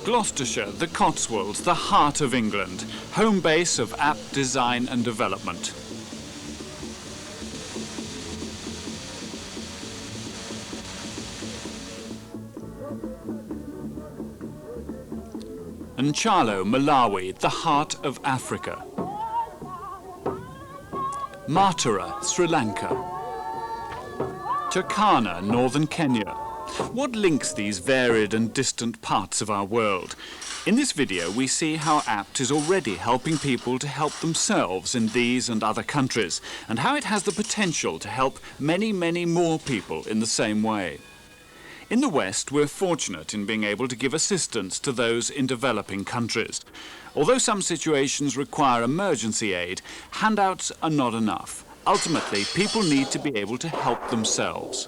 Gloucestershire, the Cotswolds, the heart of England, home base of ApT Design and Development. And Chow, Malawi, the heart of Africa. Matara, Sri Lanka. Turkana, northern Kenya. What links these varied and distant parts of our world? In this video, we see how APT is already helping people to help themselves in these and other countries, and how it has the potential to help many, many more people in the same way. In the West, we're fortunate in being able to give assistance to those in developing countries. Although some situations require emergency aid, handouts are not enough. Ultimately, people need to be able to help themselves.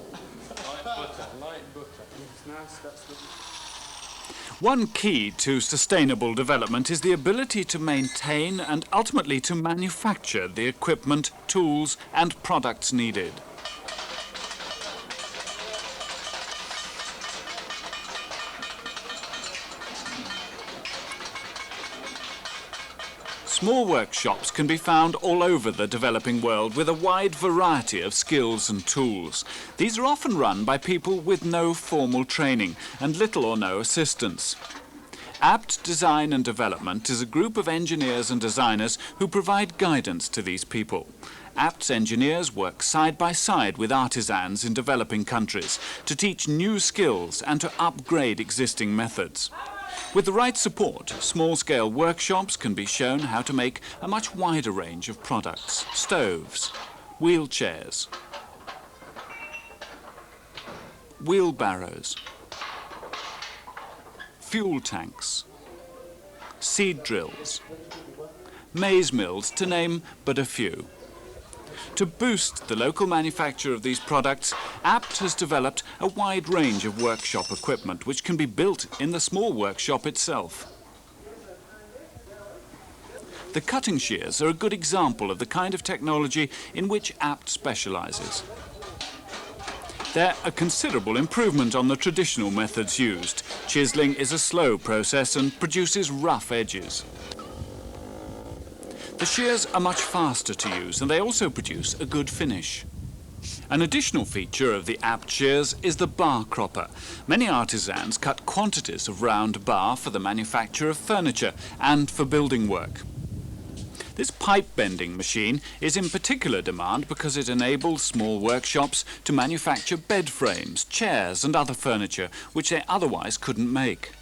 One key to sustainable development is the ability to maintain and ultimately to manufacture the equipment, tools, and products needed. Small workshops can be found all over the developing world with a wide variety of skills and tools. These are often run by people with no formal training and little or no assistance. APT Design and Development is a group of engineers and designers who provide guidance to these people. APT's engineers work side by side with artisans in developing countries to teach new skills and to upgrade existing methods. With the right support, small-scale workshops can be shown how to make a much wider range of products: stoves, wheelchairs, wheelbarrows, fuel tanks, seed drills, maize mills, to name but a few. To boost the local manufacture of these products, APT has developed a wide range of workshop equipment which can be built in the small workshop itself. The cutting shears are a good example of the kind of technology in which APT specializes. They're a considerable improvement on the traditional methods used. Chiseling is a slow process and produces rough edges. The shears are much faster to use, and they also produce a good finish. An additional feature of the APT shears is the bar cropper. Many artisans cut quantities of round bar for the manufacture of furniture and for building work. This pipe bending machine is in particular demand because it enables small workshops to manufacture bed frames, chairs and other furniture which they otherwise couldn't make.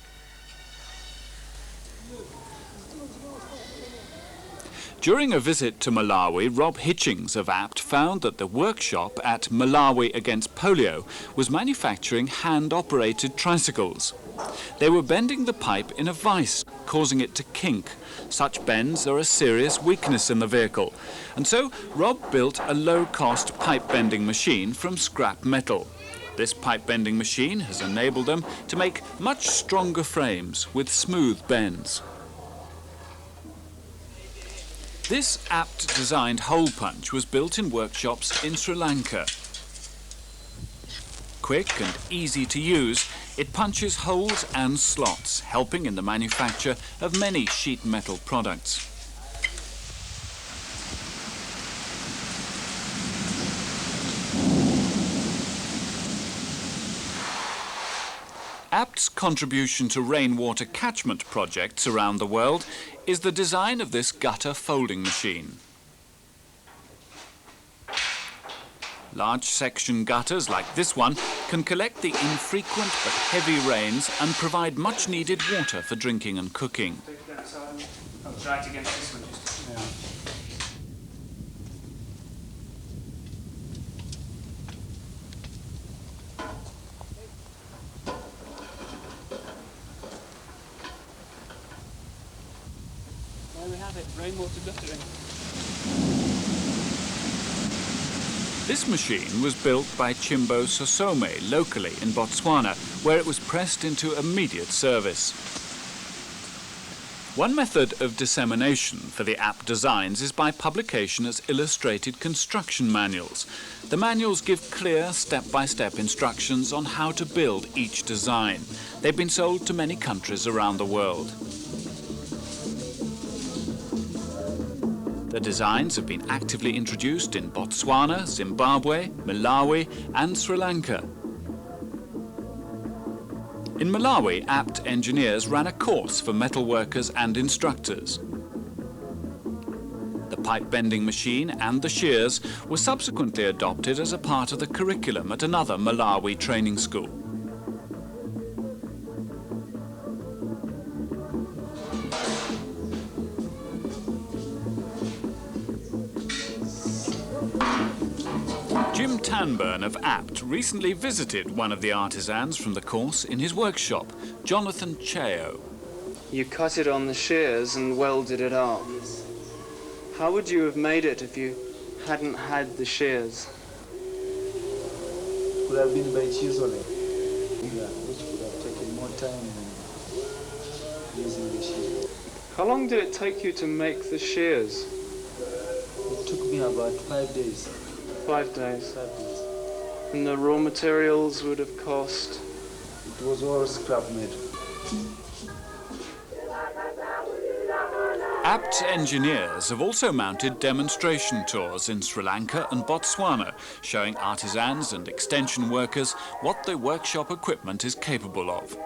During a visit to Malawi, Rob Hitchings of APT found that the workshop at Malawi Against Polio was manufacturing hand-operated tricycles. They were bending the pipe in a vise, causing it to kink. Such bends are a serious weakness in the vehicle, and so Rob built a low-cost pipe-bending machine from scrap metal. This pipe-bending machine has enabled them to make much stronger frames with smooth bends. This APT-designed hole punch was built in workshops in Sri Lanka. Quick and easy to use, it punches holes and slots, helping in the manufacture of many sheet metal products. APT's contribution to rainwater catchment projects around the world is the design of this gutter folding machine. Large section gutters like this one can collect the infrequent but heavy rains and provide much needed water for drinking and cooking. Try it against this one, just. Yeah. There we have it, rainwater guttering. This machine was built by Chimbo Sosome locally in Botswana, where it was pressed into immediate service. One method of dissemination for the Apt designs is by publication as illustrated construction manuals. The manuals give clear step-by-step instructions on how to build each design. They've been sold to many countries around the world. The designs have been actively introduced in Botswana, Zimbabwe, Malawi and Sri Lanka. In Malawi, Apt engineers ran a course for metal workers and instructors. The pipe bending machine and the shears were subsequently adopted as a part of the curriculum at another Malawi training school. Tanburn of Apt recently visited one of the artisans from the course in his workshop, Jonathan Chow. You cut it on the shears and welded it up. How would you have made it if you hadn't had the shears? Would have been by chiseling, which would have taken more time than using the shears. How long did it take you to make the shears? It took me about 5 days. 5 days. And the raw materials would have cost? It was all scrap made. Apt engineers have also mounted demonstration tours in Sri Lanka and Botswana, showing artisans and extension workers what the workshop equipment is capable of.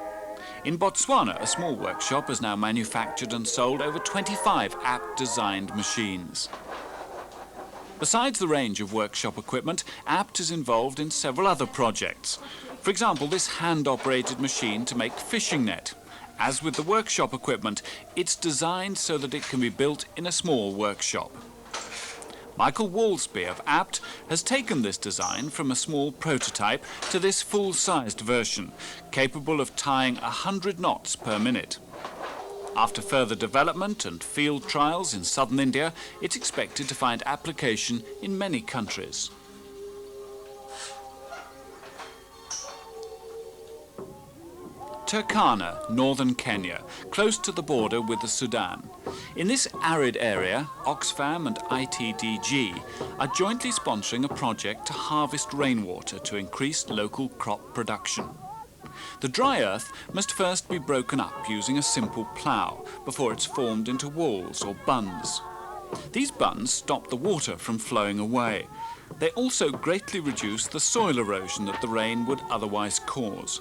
In Botswana, a small workshop has now manufactured and sold over 25 Apt-designed machines. Besides the range of workshop equipment, Apt is involved in several other projects. For example, this hand-operated machine to make fishing net. As with the workshop equipment, it's designed so that it can be built in a small workshop. Michael Walsby of Apt has taken this design from a small prototype to this full-sized version, capable of tying 100 knots per minute. After further development and field trials in southern India, it's expected to find application in many countries. Turkana, northern Kenya, close to the border with the Sudan. In this arid area, Oxfam and ITDG are jointly sponsoring a project to harvest rainwater to increase local crop production. The dry earth must first be broken up using a simple plough before it's formed into walls or buns. These buns stop the water from flowing away. They also greatly reduce the soil erosion that the rain would otherwise cause.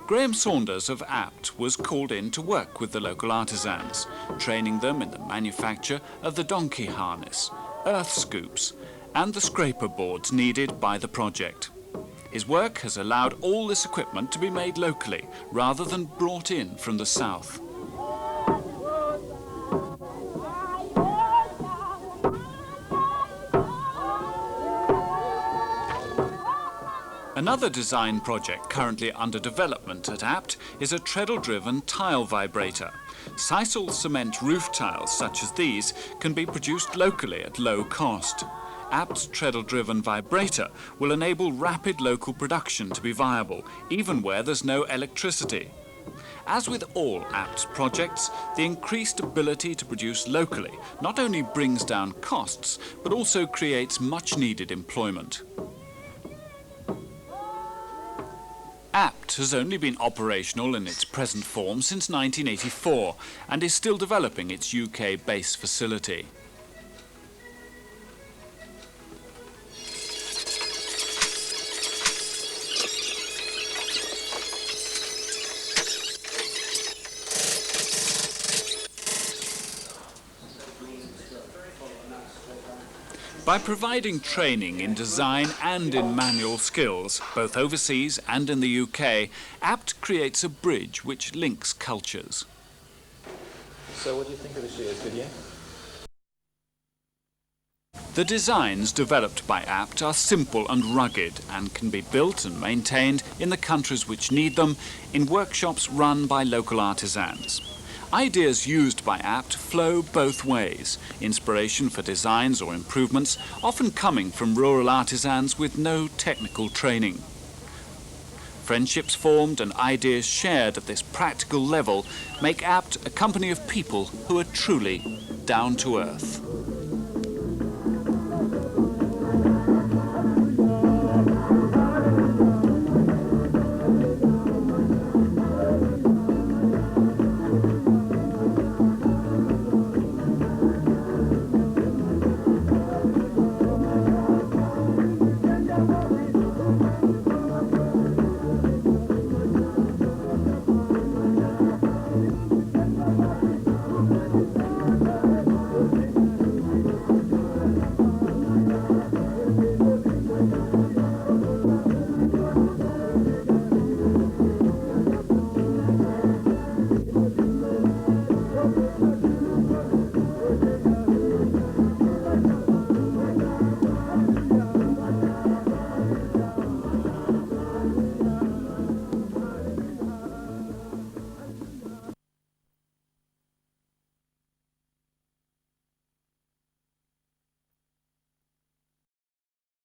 Graham Saunders of Apt was called in to work with the local artisans, training them in the manufacture of the donkey harness, earth scoops, and the scraper boards needed by the project. His work has allowed all this equipment to be made locally, rather than brought in from the south. Another design project currently under development at Apt is a treadle-driven tile vibrator. Sisal cement roof tiles such as these can be produced locally at low cost. Apt's treadle-driven vibrator will enable rapid local production to be viable, even where there's no electricity. As with all Apt's projects, the increased ability to produce locally not only brings down costs, but also creates much-needed employment. Apt has only been operational in its present form since 1984 and is still developing its UK-based facility. By providing training in design and in manual skills, both overseas and in the UK, Apt creates a bridge which links cultures. So what do you think of the shears? Good, yeah? The designs developed by Apt are simple and rugged and can be built and maintained in the countries which need them in workshops run by local artisans. Ideas used by Apt flow both ways, inspiration for designs or improvements often coming from rural artisans with no technical training. Friendships formed and ideas shared at this practical level make APT a company of people who are truly down to earth.